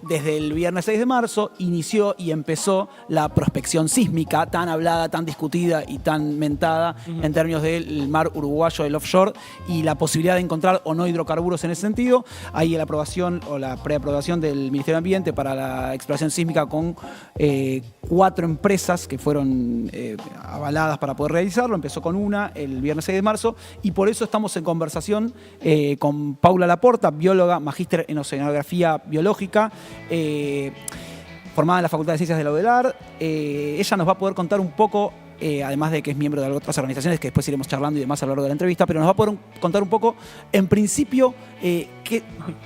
desde el viernes 6 de marzo inició y empezó la prospección sísmica tan hablada, tan discutida y tan mentada en términos del mar uruguayo, del offshore, y la posibilidad de encontrar o no hidrocarburos en ese sentido. Hay la aprobación o la preaprobación del Ministerio de Ambiente para la exploración sísmica con 4 empresas que fueron avaladas para poder realizarlo. Empezó con una el viernes 6 de marzo y por eso estamos en conversación con Paula Laporta, bióloga, magíster en oceanografía biológica, formada en la Facultad de Ciencias de la UDELAR. Ella nos va a poder contar un poco, además de que es miembro de otras organizaciones que después iremos charlando y demás a lo largo de la entrevista, pero nos va a poder contar un poco, en principio,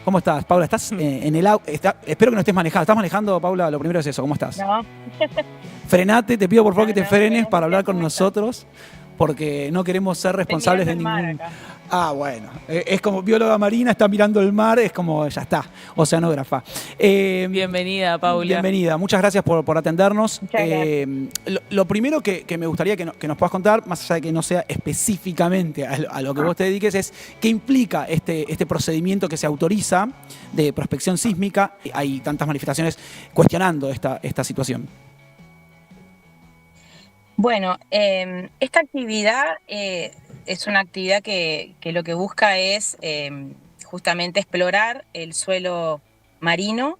¿cómo estás, Paula? ¿Estás en el auto? Espero que no estés manejando. ¿Estás manejando, Paula? Lo primero es eso. ¿Cómo estás? No. Frenate, te pido por favor que te frenes para hablar con nosotros, porque no queremos ser responsables de ningún... Ah, bueno, es como bióloga marina, está mirando el mar, es como, ya está, oceanógrafa. Bienvenida, Paula. Bienvenida, muchas gracias por atendernos. Gracias. Lo primero que me gustaría que nos puedas contar, más allá de que no sea específicamente a lo que vos te dediques, es qué implica este procedimiento que se autoriza de prospección sísmica. Hay tantas manifestaciones cuestionando esta situación. Bueno, esta actividad es una actividad que lo que busca es justamente explorar el suelo marino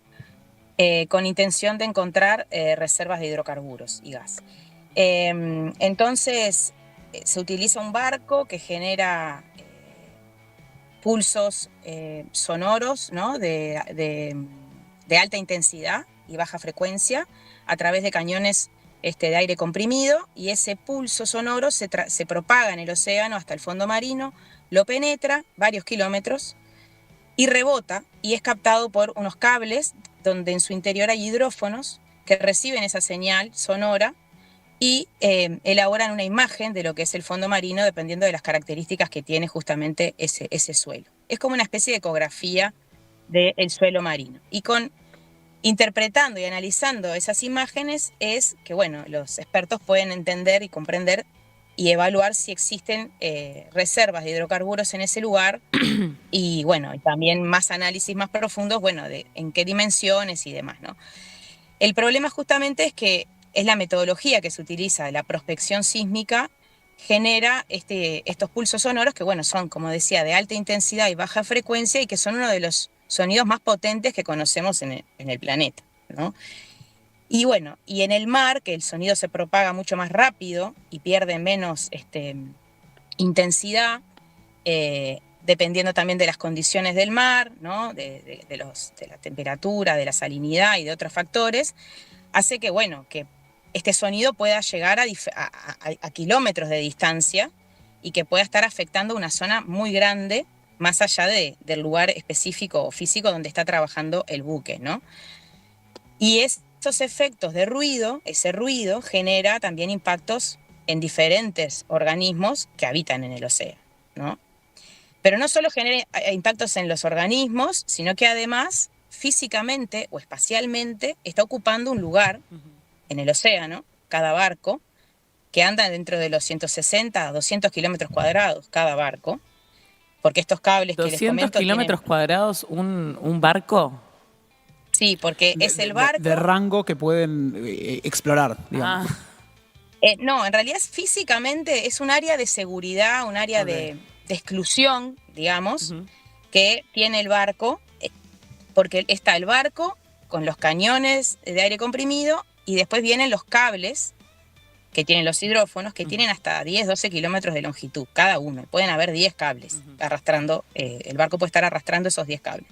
con intención de encontrar reservas de hidrocarburos y gas. Entonces se utiliza un barco que genera pulsos sonoros, ¿no? de alta intensidad y baja frecuencia a través de cañones de aire comprimido, y ese pulso sonoro se propaga en el océano hasta el fondo marino, lo penetra varios kilómetros y rebota y es captado por unos cables donde en su interior hay hidrófonos que reciben esa señal sonora y elaboran una imagen de lo que es el fondo marino dependiendo de las características que tiene justamente ese suelo. Es como una especie de ecografía del suelo marino. Y interpretando y analizando esas imágenes es que, bueno, los expertos pueden entender y comprender y evaluar si existen reservas de hidrocarburos en ese lugar y, bueno, y también más análisis más profundos, bueno, de en qué dimensiones y demás, ¿no? El problema justamente es que es la metodología que se utiliza, la prospección sísmica, genera estos pulsos sonoros que, bueno, son, como decía, de alta intensidad y baja frecuencia y que son uno de los sonidos más potentes que conocemos en el planeta, ¿no? Y bueno, y en el mar, que el sonido se propaga mucho más rápido y pierde menos intensidad, dependiendo también de las condiciones del mar, ¿no? de la temperatura, de la salinidad y de otros factores, hace que, bueno, que este sonido pueda llegar a kilómetros de distancia y que pueda estar afectando una zona muy grande más allá del lugar específico o físico donde está trabajando el buque, ¿no? Y esos efectos de ruido, ese ruido genera también impactos en diferentes organismos que habitan en el océano, ¿no? Pero no solo genera impactos en los organismos, sino que además físicamente o espacialmente está ocupando un lugar en el océano, cada barco, que anda dentro de los 160 a 200 kilómetros cuadrados cada barco, porque estos cables que les comento... 200 kilómetros cuadrados, un barco. Sí, porque es el barco... De rango que pueden explorar, digamos. No, en realidad físicamente es un área de seguridad, un área de exclusión, digamos, que tiene el barco, porque está el barco con los cañones de aire comprimido y después vienen los cables que tienen los hidrófonos, que tienen hasta 10, 12 kilómetros de longitud, cada uno. Pueden haber 10 cables arrastrando, el barco puede estar arrastrando esos 10 cables.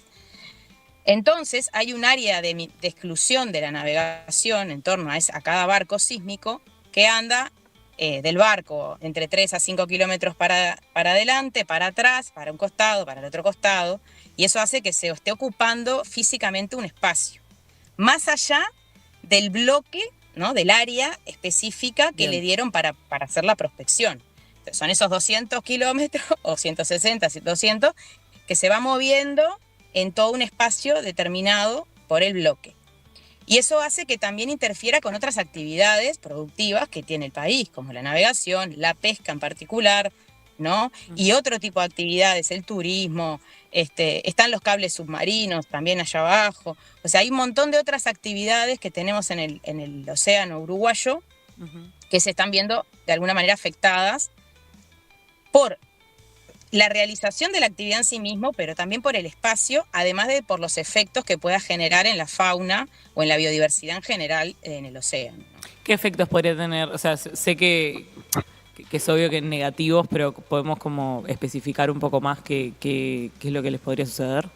Entonces hay un área de exclusión de la navegación en torno a cada barco sísmico que anda del barco entre 3 a 5 kilómetros para adelante, para atrás, para un costado, para el otro costado, y eso hace que se esté ocupando físicamente un espacio, más allá del bloque, ¿no? Del área específica que le dieron para hacer la prospección. Entonces, son esos 200 kilómetros, o 160, 200, que se va moviendo en todo un espacio determinado por el bloque. Y eso hace que también interfiera con otras actividades productivas que tiene el país, como la navegación, la pesca en particular, ¿no? Y otro tipo de actividades, el turismo, están los cables submarinos también allá abajo. O sea, hay un montón de otras actividades que tenemos en el océano uruguayo que se están viendo de alguna manera afectadas por la realización de la actividad en sí mismo, pero también por el espacio, además de por los efectos que pueda generar en la fauna o en la biodiversidad en general en el océano. ¿Qué efectos podría tener? O sea, sé que es obvio que negativos, pero podemos como especificar un poco más qué es lo que les podría suceder.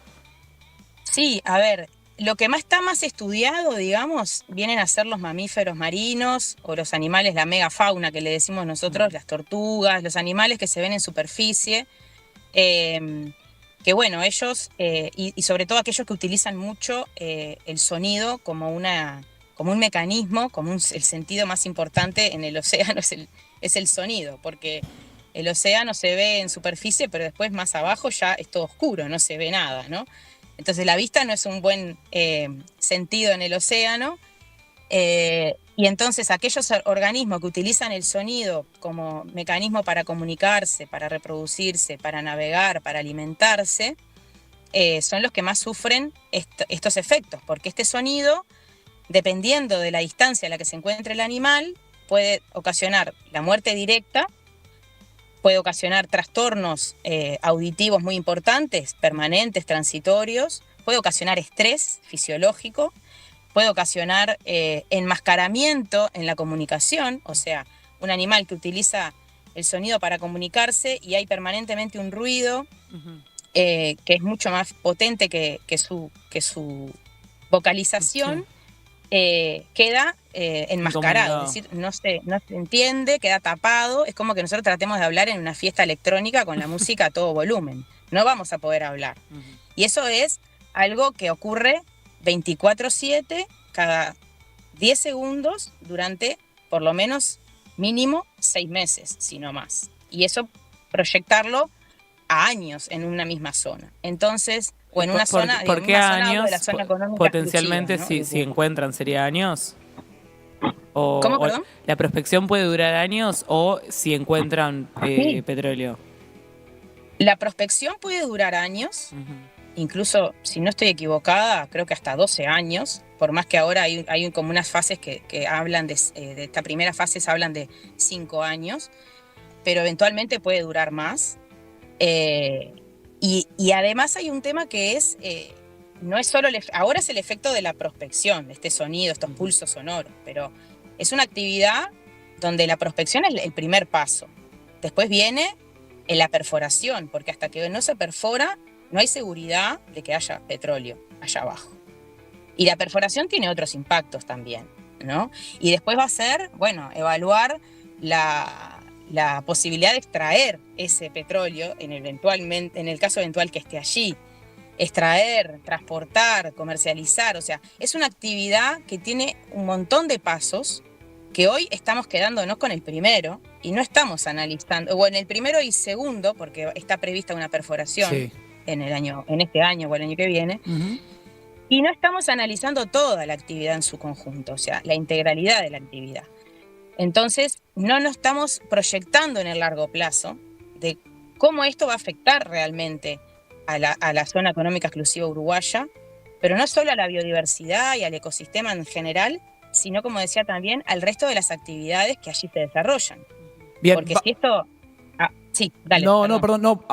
Sí, a ver, lo que está más estudiado, digamos, vienen a ser los mamíferos marinos o los animales, la megafauna que le decimos nosotros, las tortugas, los animales que se ven en superficie, que bueno, ellos, y sobre todo aquellos que utilizan mucho el sonido como un mecanismo, el sentido más importante en el océano es el sonido, porque el océano se ve en superficie, pero después más abajo ya es todo oscuro, no se ve nada, ¿no? Entonces la vista no es un buen sentido en el océano, y entonces aquellos organismos que utilizan el sonido como mecanismo para comunicarse, para reproducirse, para navegar, para alimentarse, son los que más sufren estos efectos, porque este sonido, dependiendo de la distancia a la que se encuentre el animal, puede ocasionar la muerte directa, puede ocasionar trastornos auditivos muy importantes, permanentes, transitorios, puede ocasionar estrés fisiológico, puede ocasionar enmascaramiento en la comunicación, o sea, un animal que utiliza el sonido para comunicarse y hay permanentemente un ruido que es mucho más potente que su vocalización, queda enmascarado, es decir, no se entiende, queda tapado. Es como que nosotros tratemos de hablar en una fiesta electrónica con la música a todo volumen. No vamos a poder hablar. Y eso es algo que ocurre 24/7, cada 10 segundos, durante por lo menos mínimo 6 meses, si no más. Y eso proyectarlo a años en una misma zona. Entonces, o en una zona, ¿por qué años? De la zona económica Potencialmente, exclusiva, ¿no? si encuentran, ¿sería años? ¿Cómo, perdón? ¿La prospección puede durar años o si encuentran petróleo? La prospección puede durar años, incluso, si no estoy equivocada, creo que hasta 12 años, por más que ahora hay como unas fases que hablan de esta primera fase, hablan de 5 años, pero eventualmente puede durar más. Y además hay un tema que es, no es solo, ahora es el efecto de la prospección, de este sonido, estos pulsos sonoros, pero es una actividad donde la prospección es el primer paso. Después viene la perforación, porque hasta que no se perfora, no hay seguridad de que haya petróleo allá abajo. Y la perforación tiene otros impactos también, ¿no? Y después va a ser, bueno, evaluar la posibilidad de extraer ese petróleo en el caso eventual que esté allí. Extraer, transportar, comercializar, o sea, es una actividad que tiene un montón de pasos que hoy estamos quedándonos con el primero y no estamos analizando, o en el primero y segundo, porque está prevista una perforación en este año o el año que viene, y no estamos analizando toda la actividad en su conjunto, o sea, la integralidad de la actividad. Entonces, no nos estamos proyectando en el largo plazo de cómo esto va a afectar realmente a la zona económica exclusiva uruguaya, pero no solo a la biodiversidad y al ecosistema en general, sino, como decía también, al resto de las actividades que allí se desarrollan. Bien, porque si esto... sí, dale.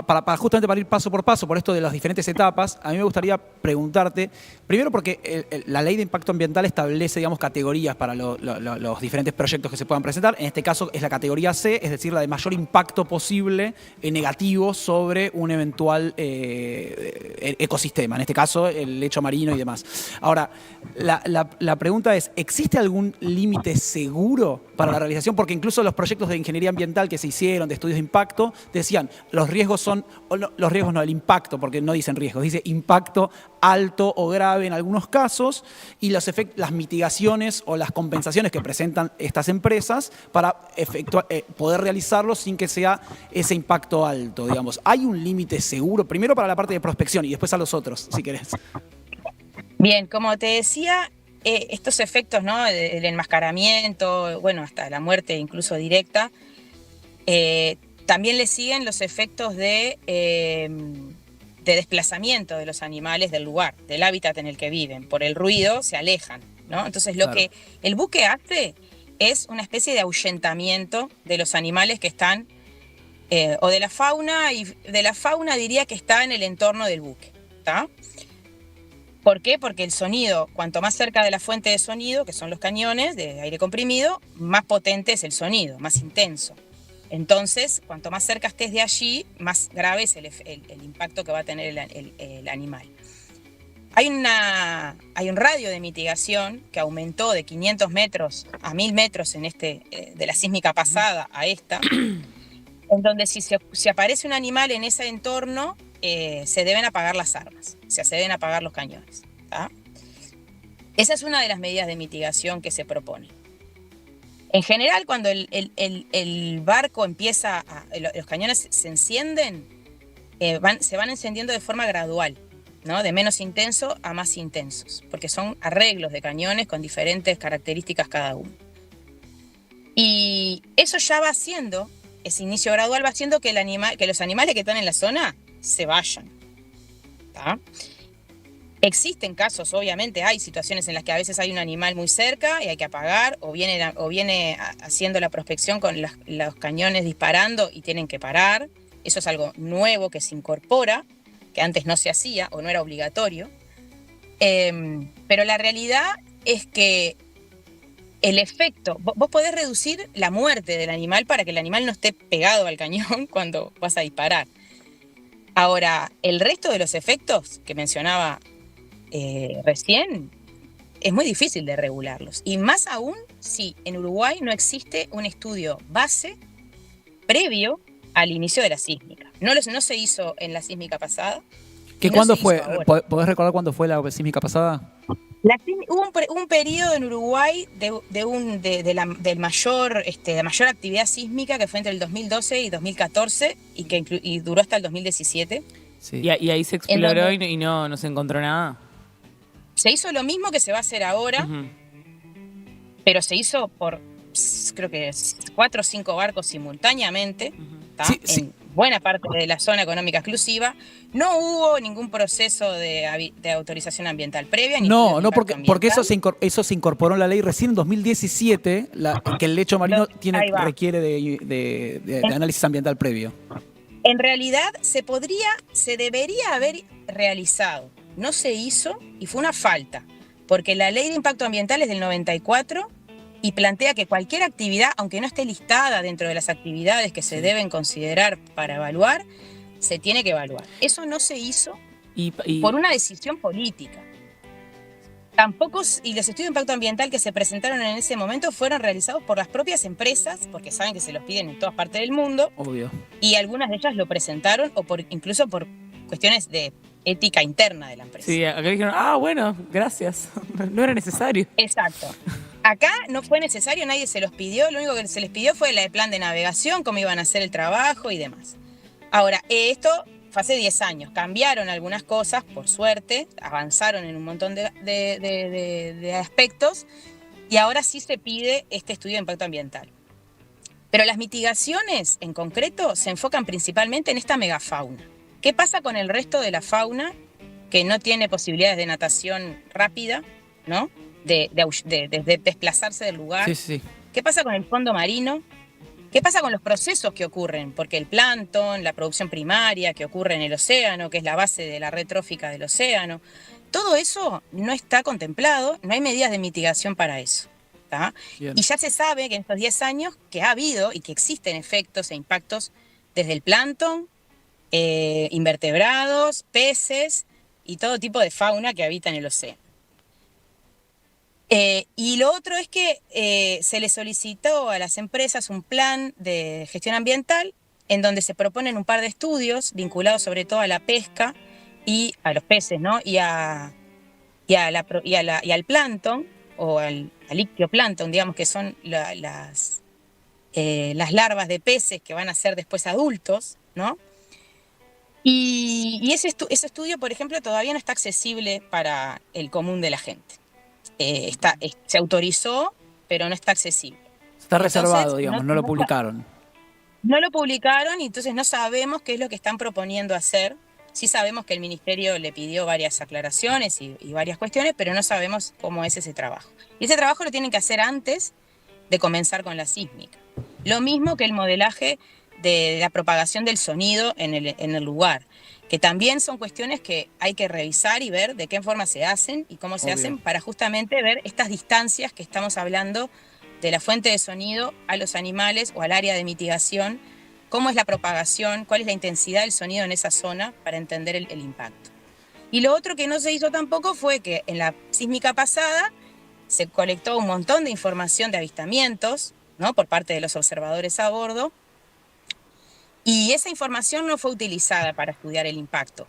Para justamente para ir paso por paso por esto de las diferentes etapas, a mí me gustaría preguntarte, primero porque la ley de impacto ambiental establece, digamos, categorías para los diferentes proyectos que se puedan presentar. En este caso es la categoría C, es decir, la de mayor impacto posible negativo sobre un eventual ecosistema, en este caso el lecho marino y demás. Ahora, la pregunta es, ¿existe algún límite seguro para la realización? Porque incluso los proyectos de ingeniería ambiental que se hicieron, de estudios de impacto, decían, los riesgos son, los riesgos no, el impacto, porque no dicen riesgos, dice impacto alto o grave en algunos casos, y las mitigaciones o las compensaciones que presentan estas empresas para poder realizarlo sin que sea ese impacto alto, digamos. ¿Hay un límite seguro? Primero para la parte de prospección y después a los otros, si querés. Bien, como te decía, estos efectos, ¿no? El enmascaramiento, bueno, hasta la muerte incluso directa, también le siguen los efectos de de desplazamiento de los animales del lugar, del hábitat en el que viven. Por el ruido se alejan, ¿no? Entonces lo que el buque hace es una especie de ahuyentamiento de los animales que están, o de la fauna, y de la fauna diría que está en el entorno del buque, ¿está? ¿Por qué? Porque el sonido, cuanto más cerca de la fuente de sonido, que son los cañones de aire comprimido, más potente es el sonido, más intenso. Entonces, cuanto más cerca estés de allí, más grave es el impacto que va a tener el animal. Hay un radio de mitigación que aumentó de 500 metros a 1000 metros de la sísmica pasada a esta, en donde si aparece un animal en ese entorno, se deben apagar las armas, se deben apagar los cañones, ¿tá? Esa es una de las medidas de mitigación que se propone. En general, cuando el barco empieza, los cañones se encienden, se van encendiendo de forma gradual, ¿no? De menos intenso a más intensos, porque son arreglos de cañones con diferentes características cada uno. Y eso ya va haciendo, ese inicio gradual va haciendo que los animales que están en la zona se vayan, ¿tá? Existen casos, obviamente, hay situaciones en las que a veces hay un animal muy cerca y hay que apagar, o viene haciendo la prospección con los cañones disparando y tienen que parar. Eso es algo nuevo que se incorpora, que antes no se hacía o no era obligatorio. Pero la realidad es que el efecto, vos podés reducir la muerte del animal para que el animal no esté pegado al cañón cuando vas a disparar. Ahora, el resto de los efectos que mencionaba recién, es muy difícil de regularlos. Y más aún si en Uruguay no existe un estudio base previo al inicio de la sísmica. No se hizo en la sísmica pasada. ¿Cuándo fue? ¿Podés recordar cuándo fue la sísmica pasada? Hubo un periodo en Uruguay de la mayor actividad sísmica, que fue entre el 2012 y 2014 y duró hasta el 2017. Sí. Y ahí se exploró y no se encontró nada. Se hizo lo mismo que se va a hacer ahora, pero se hizo por, creo que 4 o 5 barcos simultáneamente, en buena parte de la zona económica exclusiva. No hubo ningún proceso de autorización ambiental previa. Porque eso se incorporó en la ley recién en 2017, que el lecho marino requiere de análisis ambiental previo. En realidad se debería haber realizado. No se hizo y fue una falta, porque la ley de impacto ambiental es del 94 y plantea que cualquier actividad, aunque no esté listada dentro de las actividades que se deben considerar para evaluar, se tiene que evaluar. Eso no se hizo por una decisión política. Tampoco, y los estudios de impacto ambiental que se presentaron en ese momento fueron realizados por las propias empresas, porque saben que se los piden en todas partes del mundo. Obvio. Y algunas de ellas lo presentaron, incluso por cuestiones de ética interna de la empresa. Sí, acá dijeron, bueno, gracias, no era necesario. Exacto. Acá no fue necesario, nadie se los pidió, lo único que se les pidió fue el plan de navegación, cómo iban a hacer el trabajo y demás. Ahora, esto fue hace 10 años, cambiaron algunas cosas, por suerte, avanzaron en un montón de aspectos, y ahora sí se pide este estudio de impacto ambiental. Pero las mitigaciones, en concreto, se enfocan principalmente en esta megafauna. ¿Qué pasa con el resto de la fauna que no tiene posibilidades de natación rápida, ¿no? De desplazarse del lugar? Sí. ¿Qué pasa con el fondo marino? ¿Qué pasa con los procesos que ocurren? Porque el plancton, la producción primaria que ocurre en el océano, que es la base de la red trófica del océano, todo eso no está contemplado, no hay medidas de mitigación para eso. ¿Tá? Y ya se sabe que en estos 10 años que ha habido y que existen efectos e impactos desde el plancton, invertebrados, peces y todo tipo de fauna que habita en el océano. Y lo otro es que se le solicitó a las empresas un plan de gestión ambiental en donde se proponen un par de estudios vinculados sobre todo a la pesca y a los peces, ¿no? y al plancton o al ictioplancton, digamos, que son las larvas de peces que van a ser después adultos, ¿no? Y ese estudio, por ejemplo, todavía no está accesible para el común de la gente. Se autorizó, pero no está accesible. Está reservado, digamos, no lo publicaron. No lo publicaron y entonces no sabemos qué es lo que están proponiendo hacer, Sí sabemos que el ministerio le pidió varias aclaraciones y varias cuestiones, pero no sabemos cómo es ese trabajo. Y ese trabajo lo tienen que hacer antes de comenzar con la sísmica. Lo mismo que el modelaje de la propagación del sonido en el lugar, que también son cuestiones que hay que revisar y ver de qué forma se hacen y cómo se hacen para justamente ver estas distancias que estamos hablando de la fuente de sonido a los animales o al área de mitigación, cómo es la propagación, cuál es la intensidad del sonido en esa zona para entender el impacto. Y lo otro que no se hizo tampoco fue que en la sísmica pasada se colectó un montón de información de avistamientos, ¿no?, por parte de los observadores a bordo, y esa información no fue utilizada para estudiar el impacto.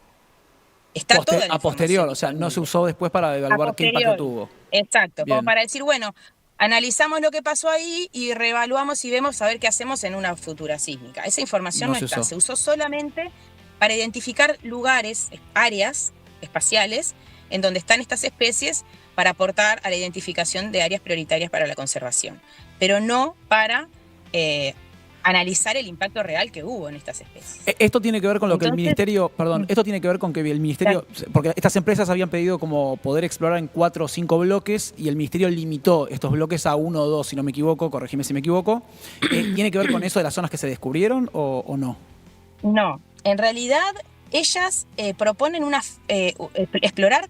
Está toda la A posterior, información o sea, no se disponible. usó después para evaluar qué impacto tuvo. Exacto, como Bien. para decir, bueno, analizamos lo que pasó ahí y reevaluamos y vemos a ver qué hacemos en una futura sísmica. Esa información No no se está, usó. se usó solamente para identificar lugares, áreas espaciales en donde están estas especies para aportar a la identificación de áreas prioritarias para la conservación, pero no para analizar el impacto real que hubo en estas especies. Esto tiene que ver con lo que el Entonces, ministerio, perdón, esto tiene que ver con que el ministerio, porque estas empresas habían pedido como poder explorar en 4 o 5 bloques y el ministerio limitó estos bloques a 1 o 2, si no me equivoco, corregime si me equivoco. ¿Tiene que ver con eso de las zonas que se descubrieron o no? No, en realidad ellas proponen explorar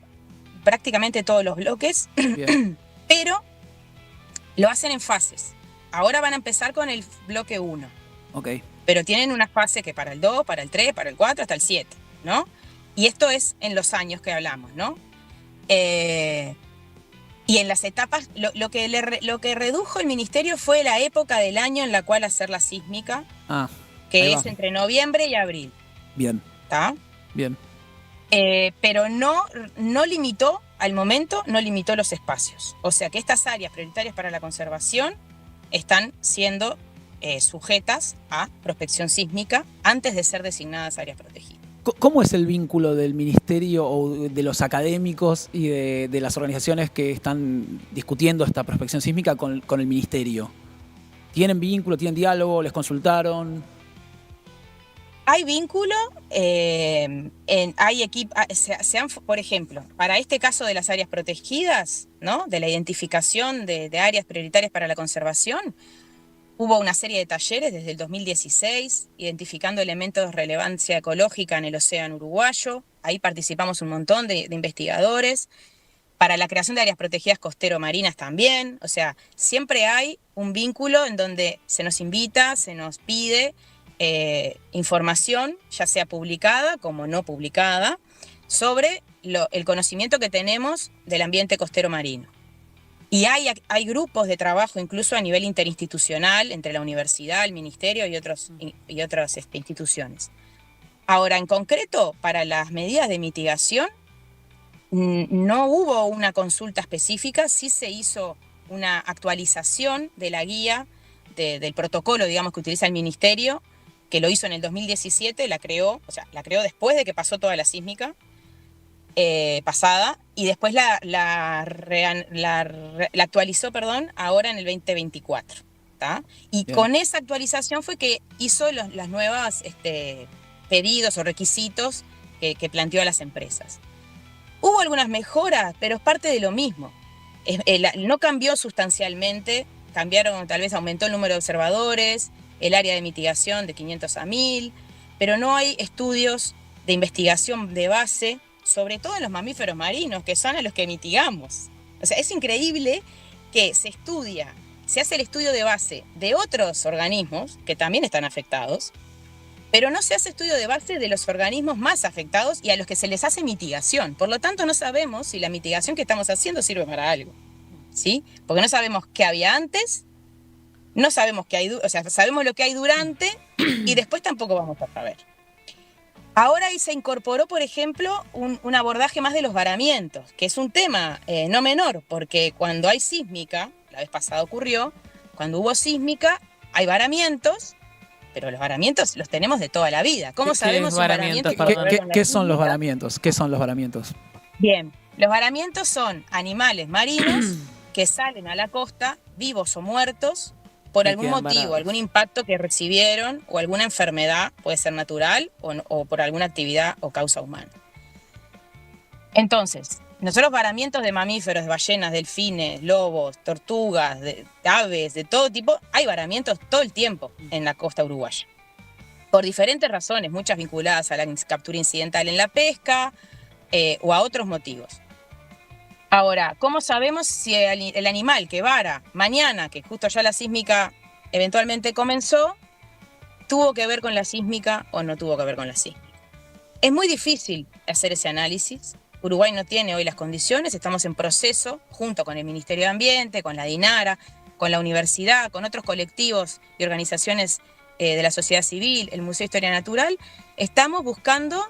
prácticamente todos los bloques, Bien. pero lo hacen en fases. Ahora van a empezar con el bloque 1, Ok. pero tienen una fase que para el 2, para el 3, para el 4, hasta el 7, ¿no? Y esto es en los años que hablamos, ¿no? Y en las etapas, lo que redujo el ministerio fue la época del año en la cual hacer la sísmica, Ah, que ahí es va. entre noviembre y abril, Bien, ¿está? bien. Pero no limitó, al momento, no limitó los espacios. O sea que estas áreas prioritarias para la conservación están siendo sujetas a prospección sísmica antes de ser designadas áreas protegidas. ¿Cómo es el vínculo del ministerio o de los académicos y de las organizaciones que están discutiendo esta prospección sísmica con el ministerio? ¿Tienen vínculo, tienen diálogo, les consultaron? Hay vínculo, hay equipos, por ejemplo, para este caso de las áreas protegidas, ¿no?, de la identificación de áreas prioritarias para la conservación, hubo una serie de talleres desde el 2016, identificando elementos de relevancia ecológica en el océano uruguayo. Ahí participamos un montón de investigadores. Para la creación de áreas protegidas costero-marinas también. O sea, siempre hay un vínculo en donde se nos invita, se nos pide información, ya sea publicada como no publicada, sobre el conocimiento que tenemos del ambiente costero marino. Y hay grupos de trabajo incluso a nivel interinstitucional entre la universidad, el ministerio y otras instituciones. Ahora, en concreto, para las medidas de mitigación, no hubo una consulta específica, sí se hizo una actualización de la guía, del protocolo, digamos, que utiliza el ministerio, que lo hizo en el 2017, la creó después de que pasó toda la sísmica pasada, y después la actualizó, ahora en el 2024. ¿tá? Y Bien. con esa actualización fue que hizo las nuevas pedidos o requisitos que planteó a las empresas. Hubo algunas mejoras, pero es parte de lo mismo. No cambió sustancialmente, tal vez aumentó el número de observadores, el área de mitigación de 500 a 1000, pero no hay estudios de investigación de base, sobre todo en los mamíferos marinos, que son a los que mitigamos. O sea, es increíble que se hace el estudio de base de otros organismos que también están afectados, pero no se hace estudio de base de los organismos más afectados y a los que se les hace mitigación. Por lo tanto, no sabemos si la mitigación que estamos haciendo sirve para algo, ¿sí? Porque no sabemos qué había antes, no sabemos qué hay, sabemos lo que hay durante y después tampoco vamos a saber. Ahora ahí se incorporó, por ejemplo, un abordaje más de los varamientos, que es un tema no menor, porque cuando hay sísmica, la vez pasada ocurrió, cuando hubo sísmica hay varamientos, pero los varamientos los tenemos de toda la vida. ¿Cómo sabemos si un varamiento tiene que ver con la ¿Qué son los sísmica? varamientos? ¿Qué son los varamientos? Bien, los varamientos son animales marinos que salen a la costa, vivos o muertos, por Y algún quedan motivo, varados. algún impacto que recibieron o alguna enfermedad, puede ser natural o por alguna actividad o causa humana. Entonces, nosotros varamientos de mamíferos, de ballenas, delfines, lobos, tortugas, de aves, de todo tipo, hay varamientos todo el tiempo en la costa uruguaya. Por diferentes razones, muchas vinculadas a la captura incidental en la pesca o a otros motivos. Ahora, ¿cómo sabemos si el animal que vara mañana, que justo ya la sísmica eventualmente comenzó, tuvo que ver con la sísmica o no tuvo que ver con la sísmica? Es muy difícil hacer ese análisis. Uruguay no tiene hoy las condiciones, estamos en proceso, junto con el Ministerio de Ambiente, con la DINARA, con la universidad, con otros colectivos y organizaciones de la sociedad civil, el Museo de Historia Natural, estamos buscando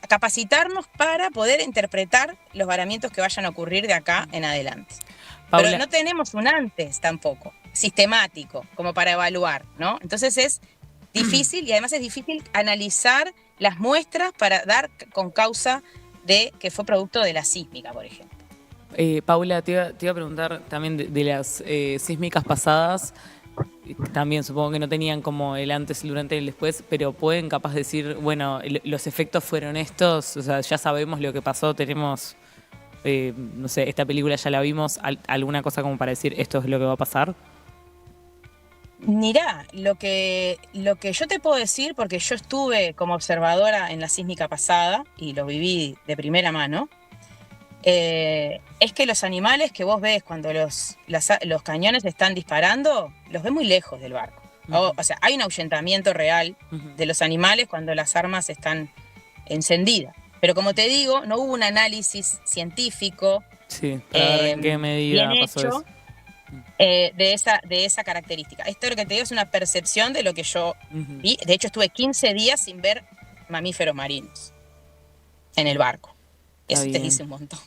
capacitarnos para poder interpretar los varamientos que vayan a ocurrir de acá en adelante. Paula, Pero no tenemos un antes tampoco, sistemático, como para evaluar, ¿no? Entonces es difícil y además es difícil analizar las muestras para dar con causa de que fue producto de la sísmica, por ejemplo. Paula, te iba a preguntar también de las sísmicas pasadas. También supongo que no tenían como el antes, el durante y el después, pero pueden capaz decir, bueno, los efectos fueron estos, o sea, ya sabemos lo que pasó, tenemos, no sé, esta película ya la vimos, alguna cosa como para decir esto es lo que va a pasar. Mirá, lo que yo te puedo decir, porque yo estuve como observadora en la sísmica pasada y lo viví de primera mano, es que los animales que vos ves cuando los cañones están disparando, los ves muy lejos del barco. O sea, hay un ahuyentamiento real de los animales cuando las armas están encendidas. Pero como te digo, no hubo un análisis científico Sí, para ver en qué medida bien pasó hecho eso. de esa característica. Esto lo que te digo es una percepción de lo que yo Ujú. vi. De hecho, estuve 15 días sin ver mamíferos marinos en el barco. Está Eso te bien. dice un montón.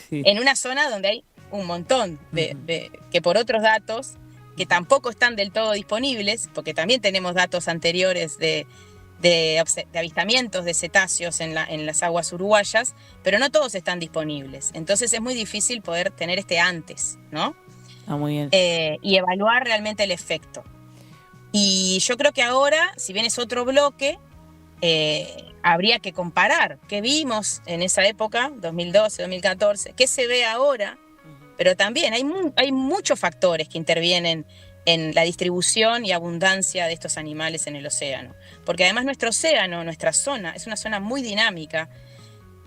Sí. En una zona donde hay un montón que por otros datos, que tampoco están del todo disponibles, porque también tenemos datos anteriores de avistamientos de cetáceos en las aguas uruguayas, pero no todos están disponibles. Entonces es muy difícil poder tener este antes, ¿no? Ah, muy bien. Y evaluar realmente el efecto. Y yo creo que ahora, si bien es otro bloque, habría que comparar qué vimos en esa época, 2012, 2014, qué se ve ahora, pero también hay muchos factores que intervienen en la distribución y abundancia de estos animales en el océano. Porque además nuestro océano, nuestra zona, es una zona muy dinámica,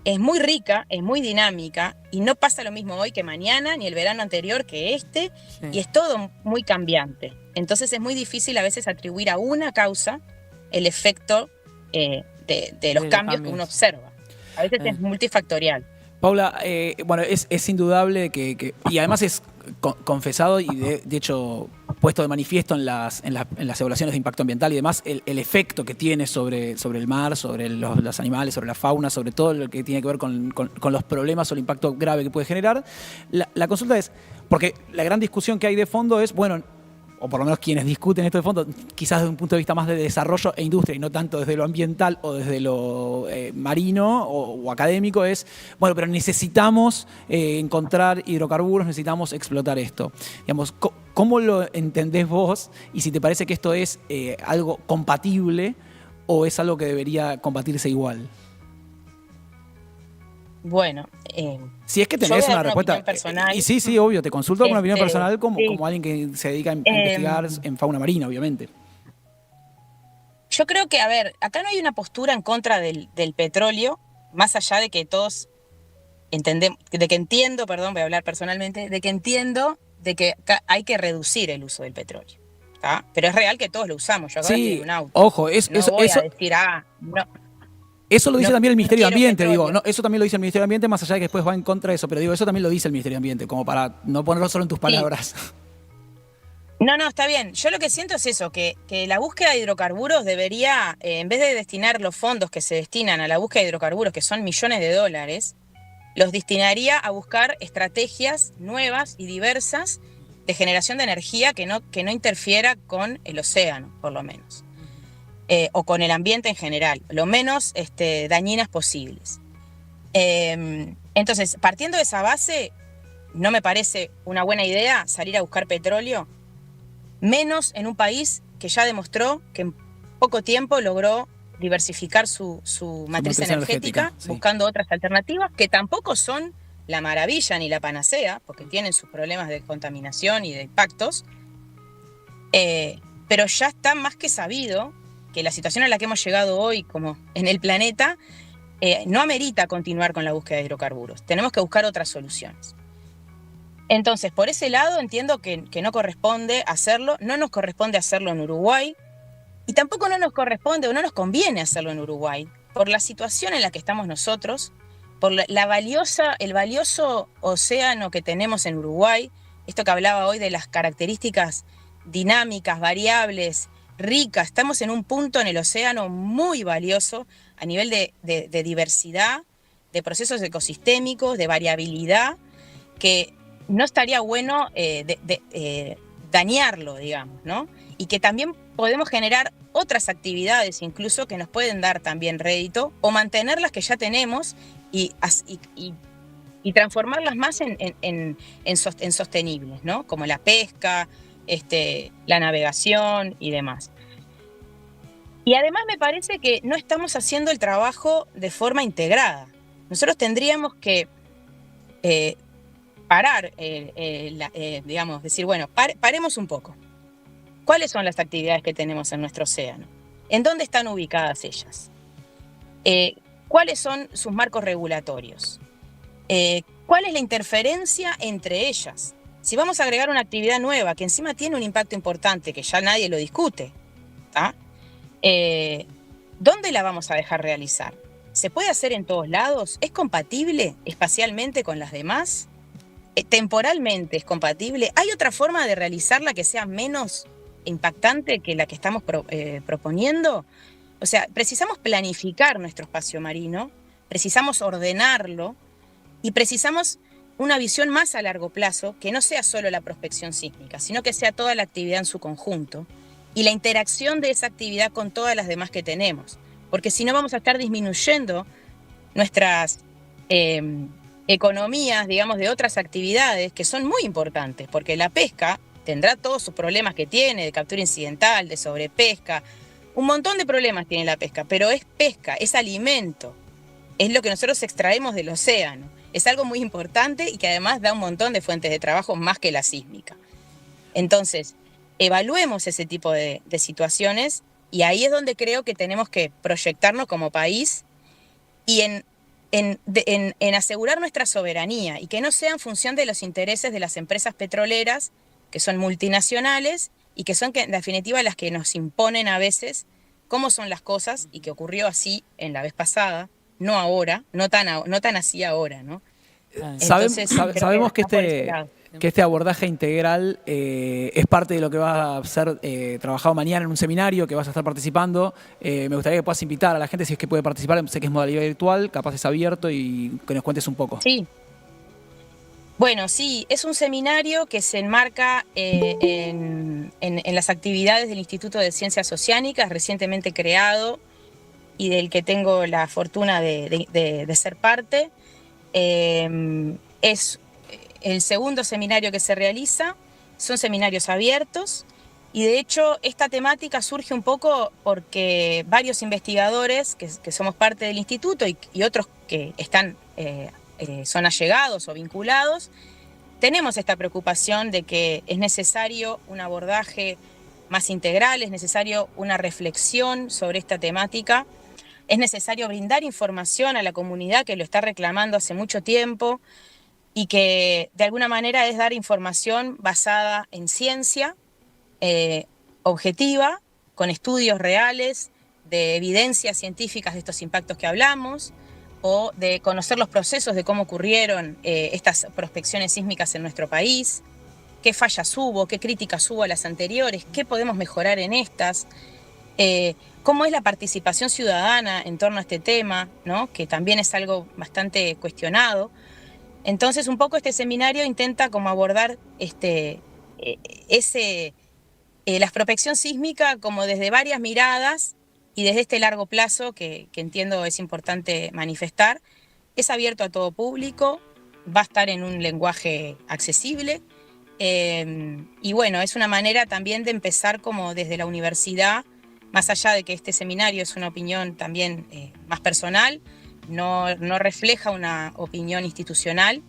es muy rica, es muy dinámica, y no pasa lo mismo hoy que mañana, ni el verano anterior que este, Sí. y es todo muy cambiante. Entonces es muy difícil a veces atribuir a una causa el efecto de los cambios que uno observa. A veces es multifactorial. Paula, bueno, es indudable y además es confesado y de hecho puesto de manifiesto en las evaluaciones de impacto ambiental y demás, el efecto que tiene sobre el mar, sobre los animales, sobre la fauna, sobre todo lo que tiene que ver con los problemas o el impacto grave que puede generar. La consulta es, porque la gran discusión que hay de fondo es, bueno, o por lo menos quienes discuten esto de fondo, quizás desde un punto de vista más de desarrollo e industria y no tanto desde lo ambiental o desde lo marino o académico, es, bueno, pero necesitamos encontrar hidrocarburos, necesitamos explotar esto. Digamos, ¿cómo lo entendés vos? Y si te parece que esto es algo compatible o es algo que debería combatirse igual. Bueno, si es que yo tenés voy a una dar respuesta. opinión personal. Y sí, obvio, te consulto con una opinión personal como, sí. como alguien que se dedica a investigar en fauna marina, obviamente. Yo creo que, a ver, acá no hay una postura en contra del petróleo, más allá de que todos entendemos, de que entiendo, perdón, voy a hablar personalmente, de que entiendo de que hay que reducir el uso del petróleo. ¿Tá? Pero es real que todos lo usamos. Yo ahora Sí, tengo un auto. ojo, no voy a decir, no. Eso lo dice No, también el Ministerio de no quiero Ambiente, petróleo. digo, no, eso también lo dice el Ministerio de Ambiente, más allá de que después va en contra de eso, pero digo, eso también lo dice el Ministerio de Ambiente, como para no ponerlo solo en tus palabras. No, está bien. Yo lo que siento es eso, que la búsqueda de hidrocarburos debería, en vez de destinar los fondos que se destinan a la búsqueda de hidrocarburos, que son millones de dólares, los destinaría a buscar estrategias nuevas y diversas de generación de energía que no interfiera con el océano, por lo menos. O con el ambiente en general, lo menos dañinas posibles. Entonces, partiendo de esa base, no me parece una buena idea salir a buscar petróleo menos en un país que ya demostró que en poco tiempo logró diversificar su matriz energética, sí. buscando otras alternativas que tampoco son la maravilla ni la panacea, porque tienen sus problemas de contaminación y de impactos, pero ya está más que sabido que la situación a la que hemos llegado hoy como en el planeta no amerita continuar con la búsqueda de hidrocarburos. Tenemos que buscar otras soluciones. Entonces, por ese lado entiendo que no corresponde hacerlo, no nos corresponde hacerlo en Uruguay, y tampoco no nos corresponde o no nos conviene hacerlo en Uruguay, por la situación en la que estamos nosotros, por el valioso océano que tenemos en Uruguay, esto que hablaba hoy de las características dinámicas, variables, ricas. Estamos en un punto en el océano muy valioso a nivel de diversidad, de procesos ecosistémicos, de variabilidad, que no estaría bueno dañarlo, digamos, ¿no? Y que también podemos generar otras actividades incluso que nos pueden dar también rédito o mantener las que ya tenemos y transformarlas más en sostenibles, ¿no? Como la pesca, la navegación y demás. Y además me parece que no estamos haciendo el trabajo de forma integrada. Nosotros tendríamos que parar, digamos, decir, bueno, paremos un poco. ¿Cuáles son las actividades que tenemos en nuestro océano? ¿En dónde están ubicadas ellas? ¿Cuáles son sus marcos regulatorios? ¿Cuál es la interferencia entre ellas? Si vamos a agregar una actividad nueva que encima tiene un impacto importante, que ya nadie lo discute, ¿tá? ¿Dónde la vamos a dejar realizar? ¿Se puede hacer en todos lados? ¿Es compatible espacialmente con las demás? ¿Temporalmente es compatible? ¿Hay otra forma de realizarla que sea menos impactante que la que estamos proponiendo? O sea, precisamos planificar nuestro espacio marino, precisamos ordenarlo y precisamos una visión más a largo plazo, que no sea solo la prospección sísmica, sino que sea toda la actividad en su conjunto y la interacción de esa actividad con todas las demás que tenemos. Porque si no vamos a estar disminuyendo nuestras economías, digamos, de otras actividades que son muy importantes, porque la pesca tendrá todos sus problemas que tiene, de captura incidental, de sobrepesca, un montón de problemas tiene la pesca, pero es pesca, es alimento, es lo que nosotros extraemos del océano, es algo muy importante y que además da un montón de fuentes de trabajo más que la sísmica. Entonces, evaluemos ese tipo de situaciones y ahí es donde creo que tenemos que proyectarnos como país y en asegurar nuestra soberanía y que no sea en función de los intereses de las empresas petroleras, que son multinacionales y que son en definitiva las que nos imponen a veces cómo son las cosas y que ocurrió así en la vez pasada, no ahora, no tan así ahora, ¿no? Entonces, sabemos que va por ese lado. este abordaje integral es parte de lo que va a ser trabajado mañana en un seminario que vas a estar participando. Me gustaría que puedas invitar a la gente si es que puede participar. Sé que es modalidad virtual, capaz es abierto y que nos cuentes un poco. Sí. Bueno, sí, es un seminario que se enmarca en las actividades del Instituto de Ciencias Oceánicas, recientemente creado y del que tengo la fortuna de ser parte. Es el segundo seminario que se realiza, son seminarios abiertos y de hecho esta temática surge un poco porque varios investigadores que somos parte del instituto y otros que están, son allegados o vinculados, tenemos esta preocupación de que es necesario un abordaje más integral, es necesario una reflexión sobre esta temática. Es necesario brindar información a la comunidad que lo está reclamando hace mucho tiempo y que de alguna manera es dar información basada en ciencia, objetiva, con estudios reales, de evidencias científicas de estos impactos que hablamos, o de conocer los procesos de cómo ocurrieron estas prospecciones sísmicas en nuestro país, qué fallas hubo, qué críticas hubo a las anteriores, qué podemos mejorar en estas. Cómo es la participación ciudadana en torno a este tema, ¿no? Que también es algo bastante cuestionado. Entonces, un poco este seminario intenta como abordar la prospección sísmica como desde varias miradas y desde este largo plazo que entiendo es importante manifestar. Es abierto a todo público, va a estar en un lenguaje accesible Y bueno, es una manera también de empezar como desde la universidad, más allá de que este seminario es una opinión también más personal, no refleja una opinión institucional,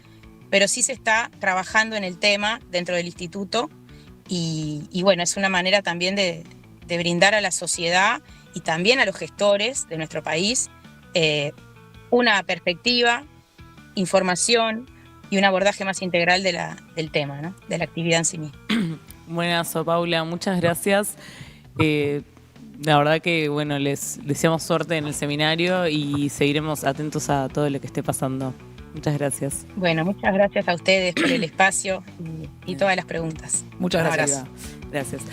pero sí se está trabajando en el tema dentro del instituto y bueno, es una manera también de brindar a la sociedad y también a los gestores de nuestro país una perspectiva, información y un abordaje más integral del tema, ¿no? De la actividad en sí misma. Buenazo, Paula, muchas gracias. La verdad que, bueno, les deseamos suerte en el seminario y seguiremos atentos a todo lo que esté pasando. Muchas gracias. Bueno, muchas gracias a ustedes por el espacio y todas las preguntas. Muchas Un gracias. abrazo. Gracias.